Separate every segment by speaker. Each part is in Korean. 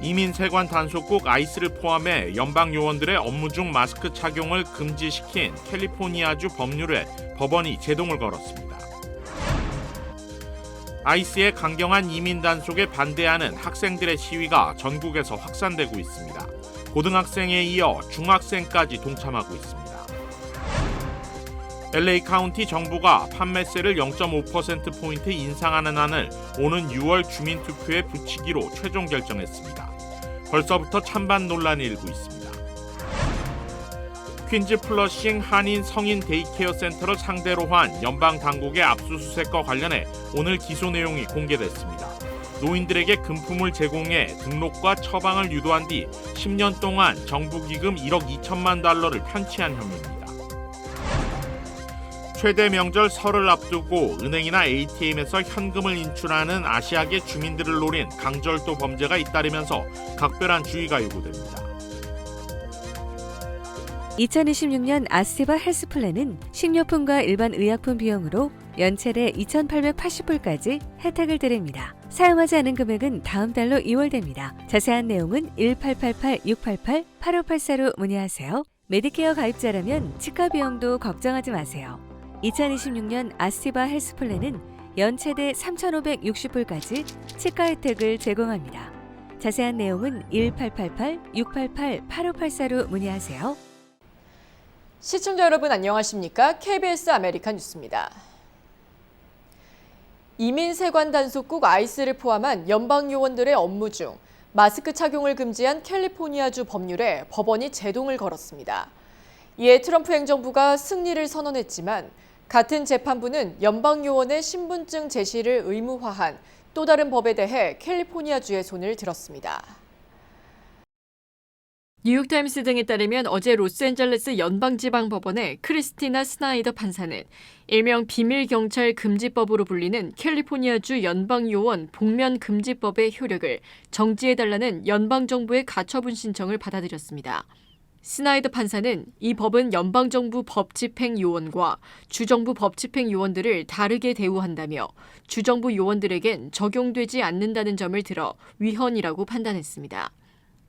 Speaker 1: 이민세관 단속국 아이스를 포함해 연방 요원들의 업무 중 마스크 착용을 금지시킨 캘리포니아주 법률에 법원이 제동을 걸었습니다. 아이스의 강경한 이민 단속에 반대하는 학생들의 시위가 전국에서 확산되고 있습니다. 고등학생에 이어 중학생까지 동참하고 있습니다. LA 카운티 정부가 판매세를 0.5%포인트 인상하는 안을 오는 6월 주민투표에 붙이기로 최종 결정했습니다. 벌써부터 찬반 논란이 일고 있습니다. 퀸즈 플러싱 한인 성인 데이케어 센터를 상대로 한 연방 당국의 압수수색과 관련해 오늘 기소 내용이 공개됐습니다. 노인들에게 금품을 제공해 등록과 처방을 유도한 뒤 10년 동안 정부 기금 1억 2천만 달러를 편취한 혐의입니다. 최대 명절 설을 앞두고 은행이나 ATM에서 현금을 인출하는 아시아계 주민들을 노린 강절도 범죄가 잇따르면서 각별한 주의가 요구됩니다.
Speaker 2: 2026년 아스테바 헬스플랜은 식료품과 일반 의약품 비용으로 연체대 2,880불까지 혜택을 드립니다. 사용하지 않은 금액은 다음 달로 2월됩니다. 자세한 내용은 1888-688-8584로 문의하세요. 메디케어 가입자라면 치과 비용도 걱정하지 마세요. 2026년 아스티바 헬스플랜은 연체대 3,560불까지 치과 혜택을 제공합니다. 자세한 내용은 1888-688-8584로 문의하세요.
Speaker 3: 시청자 여러분 안녕하십니까? KBS 아메리카 뉴스입니다. 이민세관 단속국 아이스를 포함한 연방 요원들의 업무 중 마스크 착용을 금지한 캘리포니아주 법률에 법원이 제동을 걸었습니다. 이에 트럼프 행정부가 승리를 선언했지만 같은 재판부는 연방 요원의 신분증 제시를 의무화한 또 다른 법에 대해 캘리포니아주의 손을 들었습니다. 뉴욕타임스 등에 따르면 어제 로스앤젤레스 연방지방법원의 크리스티나 스나이더 판사는 일명 비밀경찰 금지법으로 불리는 캘리포니아주 연방요원 복면금지법의 효력을 정지해달라는 연방정부의 가처분 신청을 받아들였습니다. 스나이더 판사는 이 법은 연방정부 법집행요원과 주정부 법집행요원들을 다르게 대우한다며 주정부 요원들에겐 적용되지 않는다는 점을 들어 위헌이라고 판단했습니다.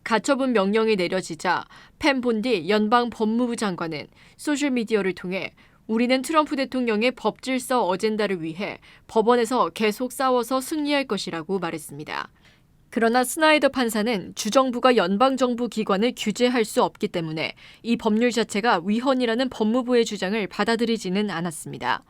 Speaker 3: 가처분 명령이 내려지자 펜 본디 연방 법무부 장관은 소셜미디어를 통해 우리는 트럼프 대통령의 법질서 어젠다를 위해 법원에서 계속 싸워서 승리할 것이라고 말했습니다. 그러나 스나이더 판사는 주정부가 연방정부 기관을 규제할 수 없기 때문에 이 법률 자체가 위헌이라는 법무부의 주장을 받아들이지는 않았습니다.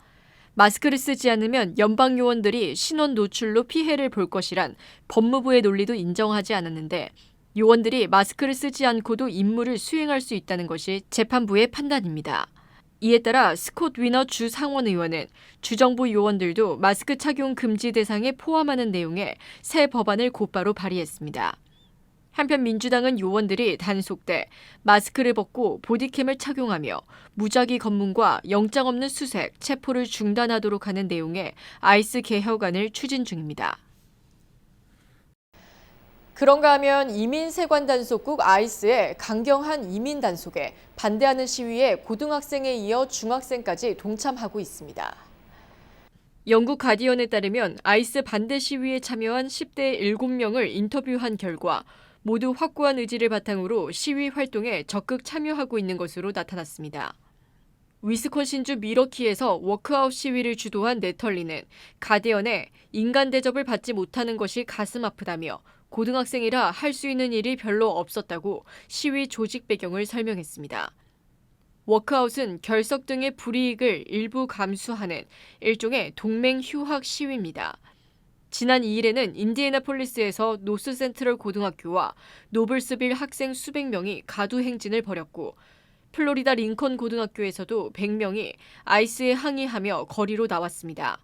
Speaker 3: 마스크를 쓰지 않으면 연방 요원들이 신원 노출로 피해를 볼 것이란 법무부의 논리도 인정하지 않았는데 요원들이 마스크를 쓰지 않고도 임무를 수행할 수 있다는 것이 재판부의 판단입니다. 이에 따라 스콧 위너 주 상원의원은 주정부 요원들도 마스크 착용 금지 대상에 포함하는 내용의 새 법안을 곧바로 발의했습니다. 한편 민주당은 요원들이 단속돼 마스크를 벗고 보디캠을 착용하며 무작위 검문과 영장 없는 수색, 체포를 중단하도록 하는 내용의 아이스 개혁안을 추진 중입니다. 그런가 하면 이민세관 단속국 아이스의 강경한 이민 단속에 반대하는 시위에 고등학생에 이어 중학생까지 동참하고 있습니다. 영국 가디언에 따르면 아이스 반대 시위에 참여한 10대 7명을 인터뷰한 결과 모두 확고한 의지를 바탕으로 시위 활동에 적극 참여하고 있는 것으로 나타났습니다. 위스콘신주 미러키에서 워크아웃 시위를 주도한 네털리는 가디언에 인간 대접을 받지 못하는 것이 가슴 아프다며 고등학생이라 할 수 있는 일이 별로 없었다고 시위 조직 배경을 설명했습니다. 워크아웃은 결석 등의 불이익을 일부 감수하는 일종의 동맹 휴학 시위입니다. 지난 2일에는 인디애나폴리스에서 노스센트럴 고등학교와 노블스빌 학생 수백 명이 가두 행진을 벌였고 플로리다 링컨 고등학교에서도 100명이 아이스에 항의하며 거리로 나왔습니다.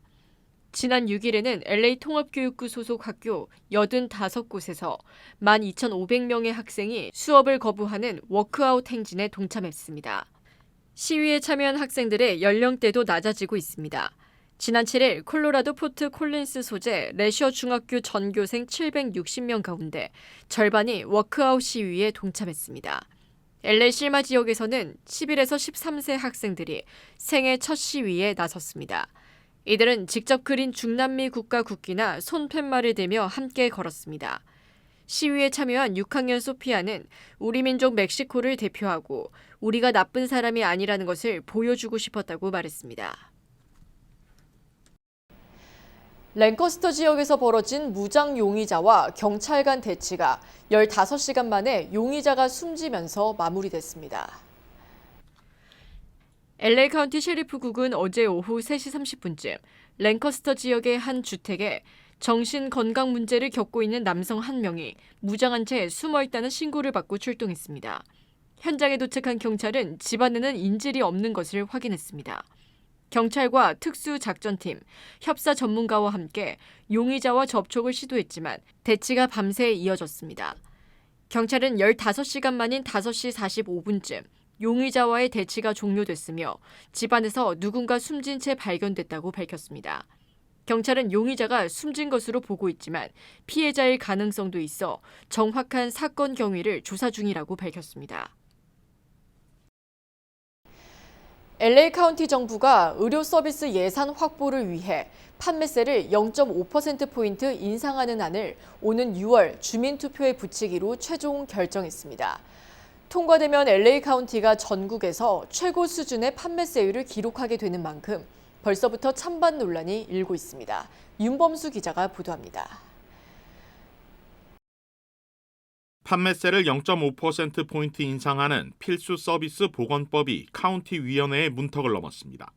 Speaker 3: 지난 6일에는 LA 통합교육부 소속 학교 85곳에서 12,500명의 학생이 수업을 거부하는 워크아웃 행진에 동참했습니다. 시위에 참여한 학생들의 연령대도 낮아지고 있습니다. 지난 7일 콜로라도 포트 콜린스 소재 레셔 중학교 전교생 760명 가운데 절반이 워크아웃 시위에 동참했습니다. LA 실마 지역에서는 11에서 13세 학생들이 생애 첫 시위에 나섰습니다. 이들은 직접 그린 중남미 국가 국기나 손팻말을 들며 함께 걸었습니다. 시위에 참여한 6학년 소피아는 우리 민족 멕시코를 대표하고 우리가 나쁜 사람이 아니라는 것을 보여주고 싶었다고 말했습니다. 랭커스터 지역에서 벌어진 무장 용의자와 경찰 간 대치가 15시간 만에 용의자가 숨지면서 마무리됐습니다. LA 카운티 셰리프국은 어제 오후 3시 30분쯤 랭커스터 지역의 한 주택에 정신 건강 문제를 겪고 있는 남성 한 명이 무장한 채 숨어 있다는 신고를 받고 출동했습니다. 현장에 도착한 경찰은 집안에는 인질이 없는 것을 확인했습니다. 경찰과 특수작전팀, 협사 전문가와 함께 용의자와 접촉을 시도했지만 대치가 밤새 이어졌습니다. 경찰은 15시간 만인 5시 45분쯤 용의자와의 대치가 종료됐으며 집안에서 누군가 숨진 채 발견됐다고 밝혔습니다. 경찰은 용의자가 숨진 것으로 보고 있지만 피해자일 가능성도 있어 정확한 사건 경위를 조사 중이라고 밝혔습니다. LA 카운티 정부가 의료 서비스 예산 확보를 위해 판매세를 0.5%포인트 인상하는 안을 오는 6월 주민투표에 붙이기로 최종 결정했습니다. 통과되면 LA 카운티가 전국에서 최고 수준의 판매세율을 기록하게 되는 만큼 벌써부터 찬반 논란이 일고 있습니다. 윤범수 기자가 보도합니다.
Speaker 1: 판매세를 0.5%포인트 인상하는 필수 서비스 보건법이 카운티 위원회의 문턱을 넘었습니다.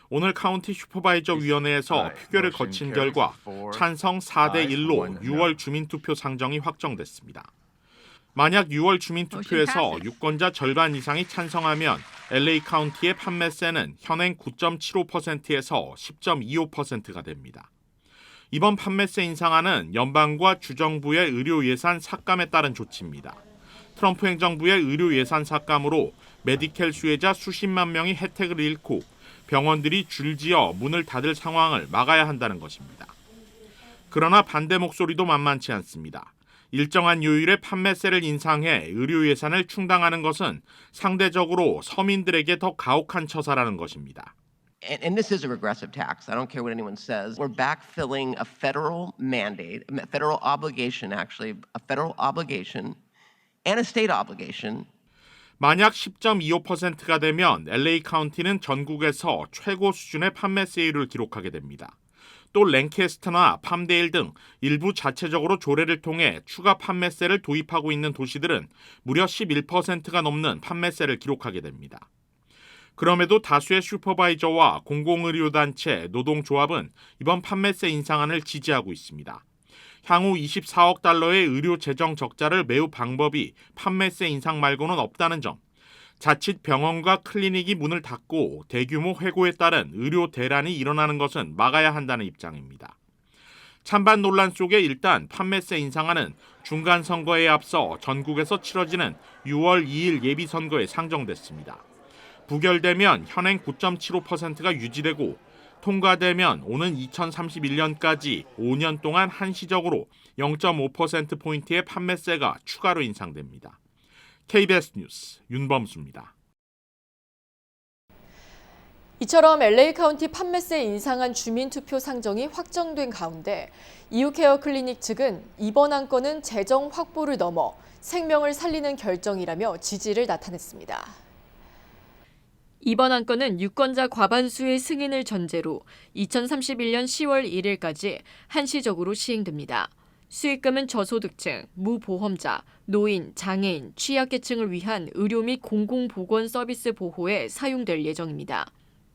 Speaker 1: 오늘 카운티 슈퍼바이저 위원회에서 표결을 거친 결과 찬성 4대1로 6월 주민투표 상정이 확정됐습니다. 만약 6월 주민투표에서 유권자 절반 이상이 찬성하면 LA 카운티의 판매세는 현행 9.75%에서 10.25%가 됩니다. 이번 판매세 인상안은 연방과 주정부의 의료 예산 삭감에 따른 조치입니다. 트럼프 행정부의 의료 예산 삭감으로 메디켈 수혜자 수십만 명이 혜택을 잃고 병원들이 줄지어 문을 닫을 상황을 막아야 한다는 것입니다. 그러나 반대 목소리도 만만치 않습니다. 일정한 요일에 판매세를 인상해 의료 예산을 충당하는 것은 상대적으로 서민들에게 더 가혹한 처사라는 것입니다.
Speaker 4: And this is a regressive tax. I don't care what anyone says. We're backfilling a federal mandate, a federal obligation, actually, a federal obligation and a state obligation.
Speaker 1: 만약 10.25%가 되면 LA 카운티는 전국에서 최고 수준의 판매세율을 기록하게 됩니다. 또 랭캐스터나 팜데일 등 일부 자체적으로 조례를 통해 추가 판매세를 도입하고 있는 도시들은 무려 11%가 넘는 판매세를 기록하게 됩니다. 그럼에도 다수의 슈퍼바이저와 공공의료단체, 노동조합은 이번 판매세 인상안을 지지하고 있습니다. 향후 24억 달러의 의료 재정 적자를 메울 방법이 판매세 인상 말고는 없다는 점, 자칫 병원과 클리닉이 문을 닫고 대규모 해고에 따른 의료 대란이 일어나는 것은 막아야 한다는 입장입니다. 찬반 논란 속에 일단 판매세 인상안은 중간 선거에 앞서 전국에서 치러지는 6월 2일 예비선거에 상정됐습니다. 부결되면 현행 9.75%가 유지되고 통과되면 오는 2031년까지 5년 동안 한시적으로 0.5%포인트의 판매세가 추가로 인상됩니다. KBS 뉴스 윤범수입니다.
Speaker 3: 이처럼 LA 카운티 판매세 인상안 주민투표 상정이 확정된 가운데 이웃케어 클리닉 측은 이번 안건은 재정 확보를 넘어 생명을 살리는 결정이라며 지지를 나타냈습니다. 이번 안건은 유권자 과반수의 승인을 전제로 2031년 10월 1일까지 한시적으로 시행됩니다. 수익금은 저소득층, 무보험자, 노인, 장애인, 취약계층을 위한 의료 및 공공보건 서비스 보호에 사용될 예정입니다.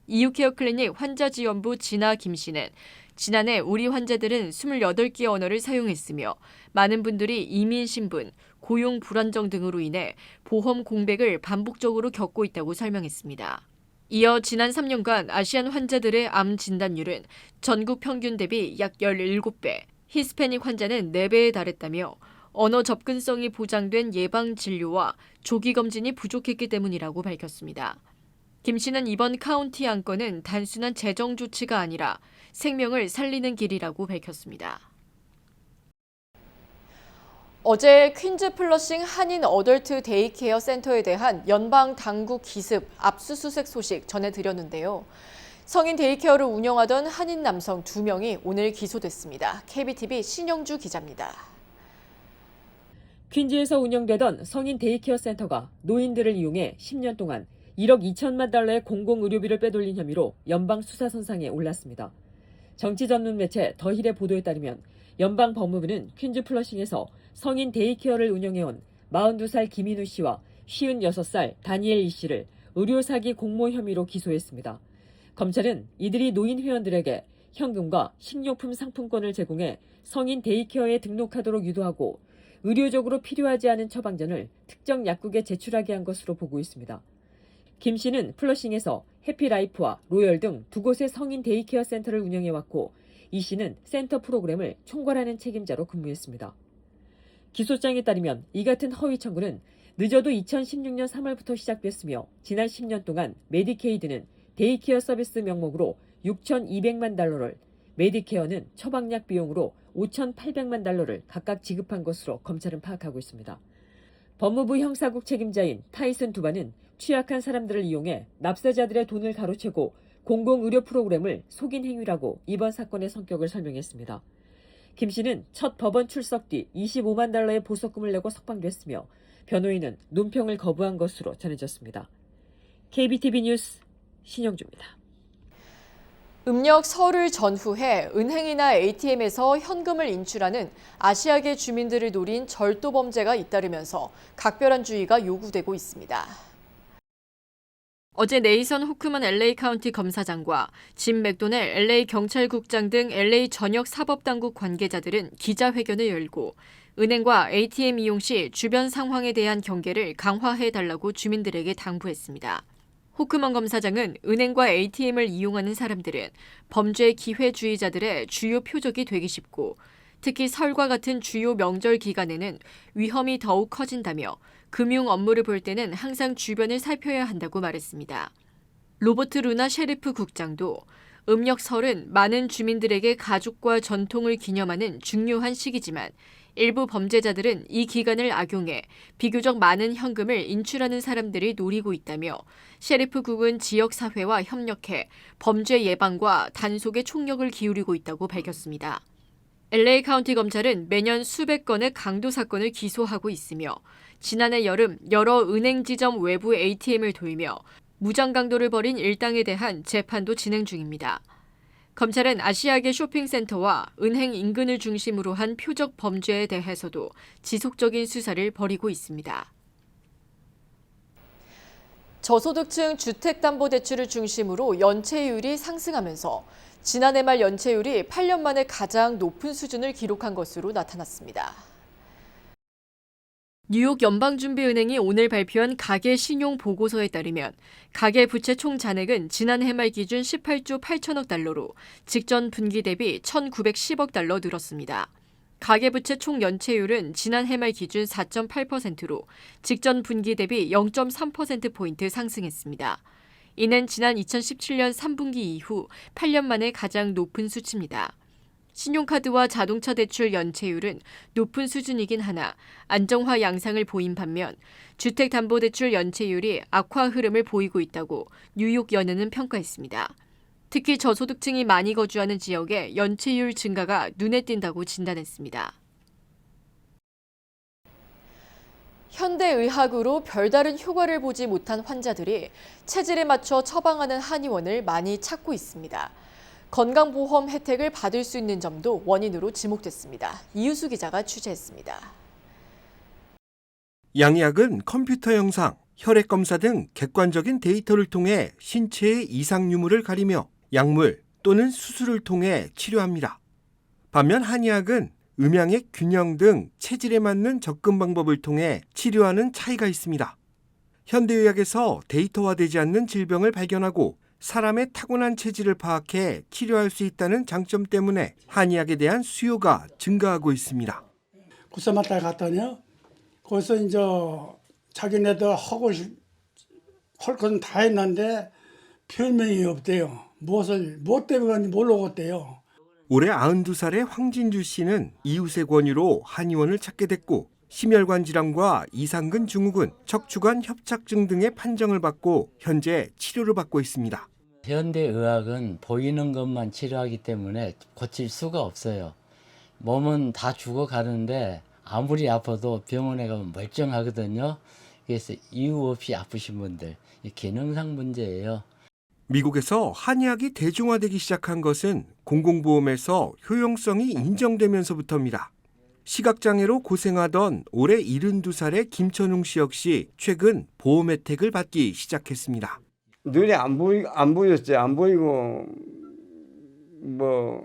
Speaker 3: 이웃케어 클리닉 환자지원부 진아 김 씨는 지난해 우리 환자들은 28개 언어를 사용했으며 많은 분들이 이민 신분, 고용 불안정 등으로 인해 보험 공백을 반복적으로 겪고 있다고 설명했습니다. 이어 지난 3년간 아시안 환자들의 암 진단율은 전국 평균 대비 약 17배, 히스패닉 환자는 4배에 달했다며 언어 접근성이 보장된 예방 진료와 조기 검진이 부족했기 때문이라고 밝혔습니다. 김 씨는 이번 카운티 안건은 단순한 재정 조치가 아니라 생명을 살리는 길이라고 밝혔습니다. 어제 퀸즈 플러싱 한인 어덜트 데이케어 센터에 대한 연방 당국 기습 압수수색 소식 전해드렸는데요. 성인 데이케어를 운영하던 한인 남성 2명이 오늘 기소됐습니다. KBTV 신영주 기자입니다.
Speaker 5: 퀸즈에서 운영되던 성인 데이케어 센터가 노인들을 이용해 10년 동안 1억 2천만 달러의 공공의료비를 빼돌린 혐의로 연방 수사선상에 올랐습니다. 정치 전문 매체 더힐의 보도에 따르면 연방 법무부는 퀸즈 플러싱에서 성인 데이케어를 운영해온 42살 김인우 씨와 56살 다니엘 이 씨를 의료사기 공모 혐의로 기소했습니다. 검찰은 이들이 노인 회원들에게 현금과 식료품 상품권을 제공해 성인 데이케어에 등록하도록 유도하고 의료적으로 필요하지 않은 처방전을 특정 약국에 제출하게 한 것으로 보고 있습니다. 김 씨는 플러싱에서 해피라이프와 로열 등 두 곳의 성인 데이케어 센터를 운영해왔고 이 씨는 센터 프로그램을 총괄하는 책임자로 근무했습니다. 기소장에 따르면 이 같은 허위 청구는 늦어도 2016년 3월부터 시작됐으며 지난 10년 동안 메디케이드는 데이케어 서비스 명목으로 6,200만 달러를, 메디케어는 처방약 비용으로 5,800만 달러를 각각 지급한 것으로 검찰은 파악하고 있습니다. 법무부 형사국 책임자인 타이슨 두바는 취약한 사람들을 이용해 납세자들의 돈을 가로채고 공공의료 프로그램을 속인 행위라고 이번 사건의 성격을 설명했습니다. 김 씨는 첫 법원 출석 뒤 25만 달러의 보석금을 내고 석방됐으며 변호인은 논평을 거부한 것으로 전해졌습니다. KBTV 뉴스 신영주입니다.
Speaker 3: 음력 설을 전후해 은행이나 ATM에서 현금을 인출하는 아시아계 주민들을 노린 절도 범죄가 잇따르면서 각별한 주의가 요구되고 있습니다. 어제 네이선 호크먼 LA 카운티 검사장과 짐 맥도넬 LA 경찰국장 등 LA 전역 사법당국 관계자들은 기자회견을 열고 은행과 ATM 이용 시 주변 상황에 대한 경계를 강화해달라고 주민들에게 당부했습니다. 호크먼 검사장은 은행과 ATM을 이용하는 사람들은 범죄 기회주의자들의 주요 표적이 되기 쉽고 특히 설과 같은 주요 명절 기간에는 위험이 더욱 커진다며 금융 업무를 볼 때는 항상 주변을 살펴야 한다고 말했습니다. 로버트 루나 셰리프 국장도 음력 설은 많은 주민들에게 가족과 전통을 기념하는 중요한 시기지만 일부 범죄자들은 이 기간을 악용해 비교적 많은 현금을 인출하는 사람들이 노리고 있다며 셰리프국은 지역사회와 협력해 범죄 예방과 단속에 총력을 기울이고 있다고 밝혔습니다. LA 카운티 검찰은 매년 수백 건의 강도 사건을 기소하고 있으며 지난해 여름 여러 은행 지점 외부 ATM을 돌며 무장 강도를 벌인 일당에 대한 재판도 진행 중입니다. 검찰은 아시아계 쇼핑센터와 은행 인근을 중심으로 한 표적 범죄에 대해서도 지속적인 수사를 벌이고 있습니다. 저소득층 주택담보대출을 중심으로 연체율이 상승하면서 지난해 말 연체율이 8년 만에 가장 높은 수준을 기록한 것으로 나타났습니다. 뉴욕 연방준비은행이 오늘 발표한 가계 신용 보고서에 따르면 가계 부채 총 잔액은 지난해 말 기준 18조 8천억 달러로 직전 분기 대비 1,910억 달러 늘었습니다. 가계 부채 총 연체율은 지난해 말 기준 4.8%로 직전 분기 대비 0.3%포인트 상승했습니다. 이는 지난 2017년 3분기 이후 8년 만에 가장 높은 수치입니다. 신용카드와 자동차 대출 연체율은 높은 수준이긴 하나 안정화 양상을 보인 반면 주택담보대출 연체율이 악화 흐름을 보이고 있다고 뉴욕연은은 평가했습니다. 특히 저소득층이 많이 거주하는 지역의 연체율 증가가 눈에 띈다고 진단했습니다. 현대의학으로 별다른 효과를 보지 못한 환자들이 체질에 맞춰 처방하는 한의원을 많이 찾고 있습니다. 건강보험 혜택을 받을 수 있는 점도 원인으로 지목됐습니다. 이유수 기자가 취재했습니다.
Speaker 6: 양약은 컴퓨터 영상, 혈액 검사 등 객관적인 데이터를 통해 신체의 이상 유무를 가리며 약물 또는 수술을 통해 치료합니다. 반면 한의학은 음양의 균형 등 체질에 맞는 접근 방법을 통해 치료하는 차이가 있습니다. 현대의학에서 데이터화되지 않는 질병을 발견하고 사람의 타고난 체질을 파악해 치료할 수 있다는 장점 때문에 한의학에 대한 수요가 증가하고 있습니다.
Speaker 7: 구사마타에 갔더니요. 거기서 이제 자기네들 할 것은 다 했는데 별명이 없대요. 무엇 때문에 그런지 모르겠대요.
Speaker 6: 올해 92살의 황진주 씨는 이웃의 권유로 한의원을 찾게 됐고 심혈관 질환과 이상근 증후군, 척추관 협착증 등의 판정을 받고 현재 치료를 받고 있습니다.
Speaker 8: 현대의학은 보이는 것만 치료하기 때문에 고칠 수가 없어요. 몸은 다 죽어가는데 아무리 아파도 병원에 가면 멀쩡하거든요. 그래서 이유 없이 아프신 분들, 기능상 문제예요.
Speaker 6: 미국에서 한의학이 대중화되기 시작한 것은 공공보험에서 효용성이 인정되면서부터입니다. 시각장애로 고생하던 올해 72살의 김천웅 씨 역시 최근 보험 혜택을 받기 시작했습니다.
Speaker 9: 눈이 안 보였지. 안 보이고 뭐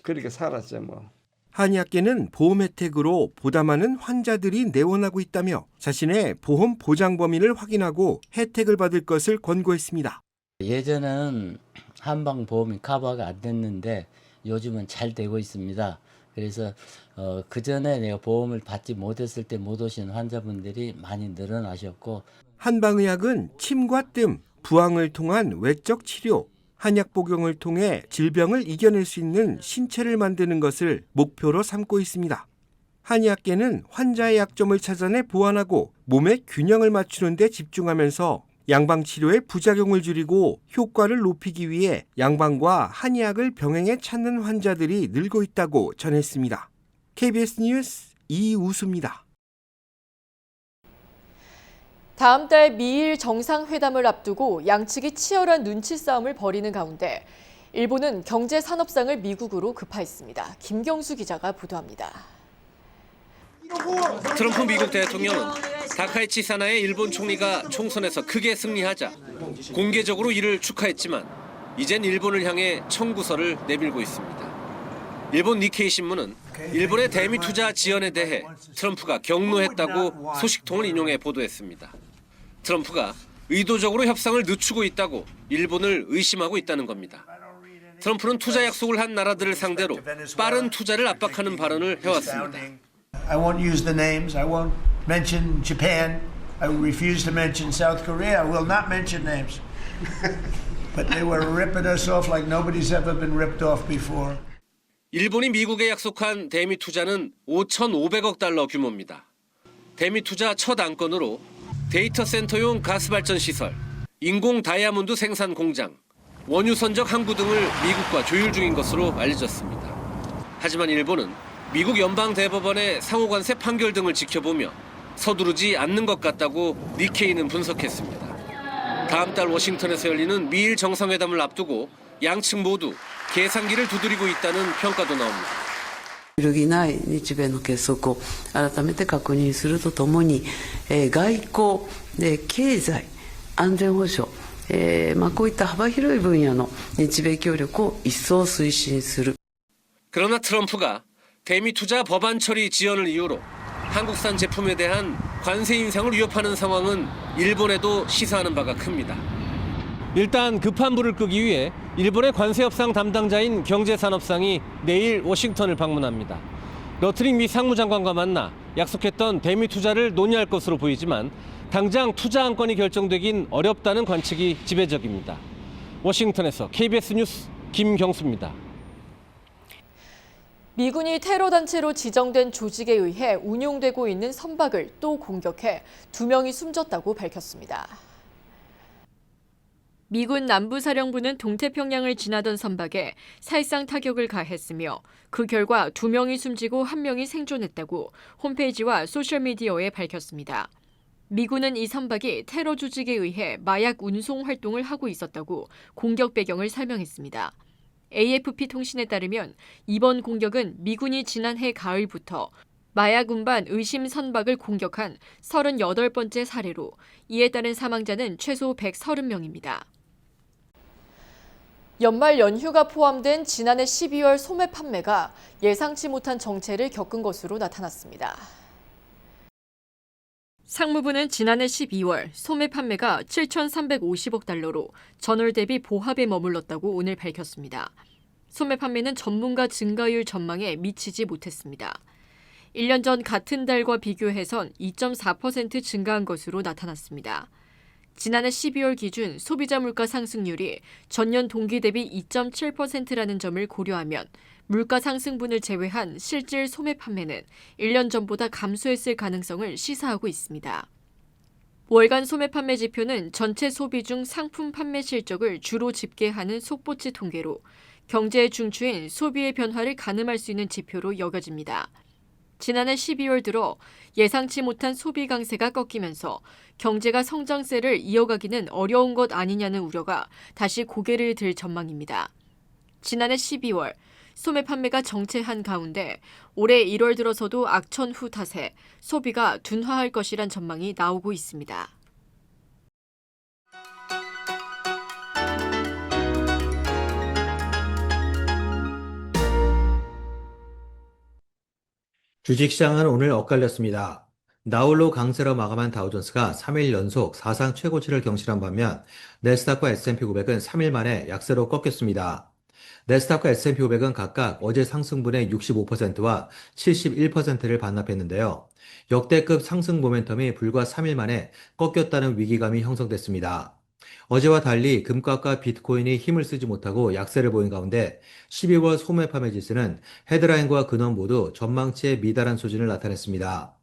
Speaker 9: 그렇게 살았죠 뭐.
Speaker 6: 한의학계는 보험 혜택으로 보다 많은 환자들이 내원하고 있다며 자신의 보험 보장 범위를 확인하고 혜택을 받을 것을 권고했습니다.
Speaker 8: 예전에는 한방 보험이 커버가 안 됐는데 요즘은 잘 되고 있습니다. 그래서 그 전에 내가 보험을 받지 못했을 때 못 오신 환자분들이 많이 늘어나셨고,
Speaker 6: 한방의학은 침과 뜸, 부항을 통한 외적 치료, 한약 복용을 통해 질병을 이겨낼 수 있는 신체를 만드는 것을 목표로 삼고 있습니다. 한의학계는 환자의 약점을 찾아내 보완하고 몸의 균형을 맞추는 데 집중하면서 양방치료의 부작용을 줄이고 효과를 높이기 위해 양방과 한의학을 병행해 찾는 환자들이 늘고 있다고 전했습니다. KBS 뉴스 이우수입니다.
Speaker 3: 다음 달 미일 정상회담을 앞두고 양측이 치열한 눈치 싸움을 벌이는 가운데 일본은 경제산업상을 미국으로 급파했습니다. 김경수 기자가 보도합니다.
Speaker 10: 트럼프 미국 대통령은 다카이치 사나의 일본 총리가 총선에서 크게 승리하자 공개적으로 이를 축하했지만 이젠 일본을 향해 청구서를 내밀고 있습니다. 일본 니케이 신문은 일본의 대미 투자 지연에 대해 트럼프가 격노했다고 소식통을 인용해 보도했습니다. 트럼프가 의도적으로 협상을 늦추고 있다고 일본을 의심하고 있다는 겁니다. 트럼프는 투자 약속을 한 나라들을 상대로 빠른 투자를 압박하는 발언을 해왔습니다.
Speaker 11: I won't use the names. I won't mention Japan. I refuse to mention South Korea. I will not mention names. But they were ripping us off like nobody's ever been ripped off before.
Speaker 10: 일본이 미국에 약속한 대미 투자는 5,500억 달러 규모입니다. 대미 투자 첫 안건으로 데이터 센터용 가스 발전 시설, 인공 다이아몬드 생산 공장, 원유 선적 항구 등을 미국과 조율 중인 것으로 알려졌습니다. 하지만 일본은 미국 연방대법원의 상호관세 판결 등을 지켜보며 서두르지 않는 것 같다고 니케이는 분석했습니다. 다음 달 워싱턴에서 열리는 미일 정상회담을 앞두고 양측 모두 계산기를 두드리고 있다는 평가도 나옵니다.
Speaker 12: 揺るぎない日米の結束を改めて確認するとともに、外交、経済、安全保障、こういった幅広い分野の日米協力を一層推進する。
Speaker 10: 그러나 트럼프가 대미 투자 법안 처리 지연을 이유로 한국산 제품에 대한 관세 인상을 위협하는 상황은 일본에도 시사하는 바가 큽니다. 일단 급한 불을 끄기 위해 일본의 관세 협상 담당자인 경제산업상이 내일 워싱턴을 방문합니다. 러트링 미 상무장관과 만나 약속했던 대미 투자를 논의할 것으로 보이지만 당장 투자 안건이 결정되긴 어렵다는 관측이 지배적입니다. 워싱턴에서 KBS 뉴스 김경수입니다.
Speaker 3: 미군이 테러 단체로 지정된 조직에 의해 운용되고 있는 선박을 또 공격해 2명이 숨졌다고 밝혔습니다. 미군 남부사령부는 동태평양을 지나던 선박에 살상 타격을 가했으며 그 결과 2명이 숨지고 1명이 생존했다고 홈페이지와 소셜미디어에 밝혔습니다. 미군은 이 선박이 테러 조직에 의해 마약 운송 활동을 하고 있었다고 공격 배경을 설명했습니다. AFP 통신에 따르면 이번 공격은 미군이 지난해 가을부터 마약 운반 의심 선박을 공격한 38번째 사례로 이에 따른 사망자는 최소 130명입니다. 연말 연휴가 포함된 지난해 12월 소매 판매가 예상치 못한 정체를 겪은 것으로 나타났습니다. 상무부는 지난해 12월 소매 판매가 7,350억 달러로 전월 대비 보합에 머물렀다고 오늘 밝혔습니다. 소매 판매는 전문가 증가율 전망에 미치지 못했습니다. 1년 전 같은 달과 비교해선 2.4% 증가한 것으로 나타났습니다. 지난해 12월 기준 소비자 물가 상승률이 전년 동기 대비 2.7%라는 점을 고려하면 물가 상승분을 제외한 실질 소매 판매는 1년 전보다 감소했을 가능성을 시사하고 있습니다. 월간 소매 판매 지표는 전체 소비 중 상품 판매 실적을 주로 집계하는 속보치 통계로 경제의 중추인 소비의 변화를 가늠할 수 있는 지표로 여겨집니다. 지난해 12월 들어 예상치 못한 소비 강세가 꺾이면서 경제가 성장세를 이어가기는 어려운 것 아니냐는 우려가 다시 고개를 들 전망입니다. 지난해 12월 소매 판매가 정체한 가운데 올해 1월 들어서도 악천 후 탓에 소비가 둔화할 것이란 전망이 나오고 있습니다.
Speaker 13: 주식시장은 오늘 엇갈렸습니다. 나홀로 강세로 마감한 다우존스가 3일 연속 사상 최고치를 경신한 반면 내스닥과 S&P 500은 3일 만에 약세로 꺾였습니다. 내스닥과 S&P 500은 각각 어제 상승분의 65%와 71%를 반납했는데요. 역대급 상승 모멘텀이 불과 3일 만에 꺾였다는 위기감이 형성됐습니다. 어제와 달리 금값과 비트코인이 힘을 쓰지 못하고 약세를 보인 가운데 12월 소매 판매 지수는 헤드라인과 근원 모두 전망치에 미달한 수준을 나타냈습니다.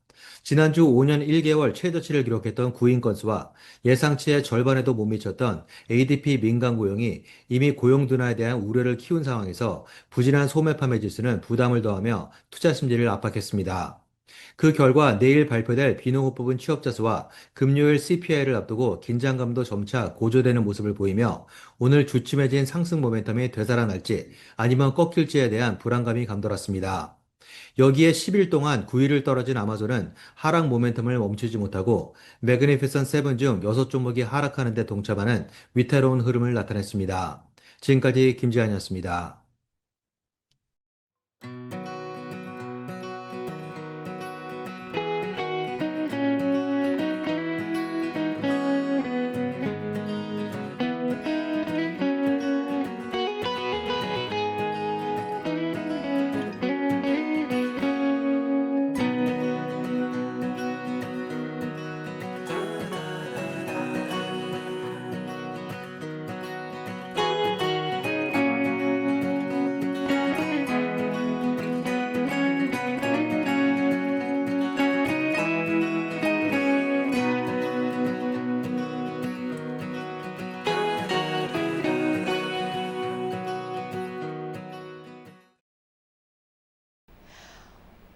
Speaker 13: 지난주 5년 1개월 최저치를 기록했던 구인 건수와 예상치의 절반에도 못 미쳤던 ADP 민간 고용이 이미 고용 둔화에 대한 우려를 키운 상황에서 부진한 소매 판매 지수는 부담을 더하며 투자 심리를 압박했습니다. 그 결과 내일 발표될 비농업 부분 취업자 수와 금요일 CPI를 앞두고 긴장감도 점차 고조되는 모습을 보이며 오늘 주춤해진 상승 모멘텀이 되살아날지 아니면 꺾일지에 대한 불안감이 감돌았습니다. 여기에 10일 동안 9위를 떨어진 아마존은 하락 모멘텀을 멈추지 못하고 매그니피선 7 중 6종목이 하락하는 데 동참하는 위태로운 흐름을 나타냈습니다. 지금까지 김지한이었습니다.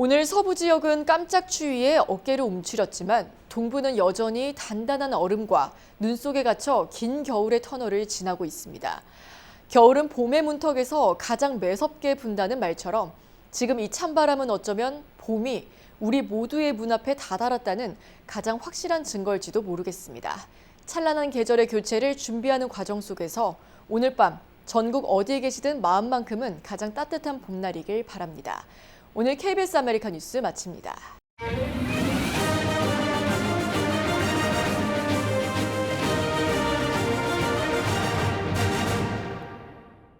Speaker 3: 오늘 서부 지역은 깜짝 추위에 어깨를 움츠렸지만 동부는 여전히 단단한 얼음과 눈 속에 갇혀 긴 겨울의 터널을 지나고 있습니다. 겨울은 봄의 문턱에서 가장 매섭게 분다는 말처럼 지금 이 찬바람은 어쩌면 봄이 우리 모두의 문 앞에 다다랐다는 가장 확실한 증거일지도 모르겠습니다. 찬란한 계절의 교체를 준비하는 과정 속에서 오늘 밤 전국 어디에 계시든 마음만큼은 가장 따뜻한 봄날이길 바랍니다. 오늘 KBS 아메리카 뉴스 마칩니다.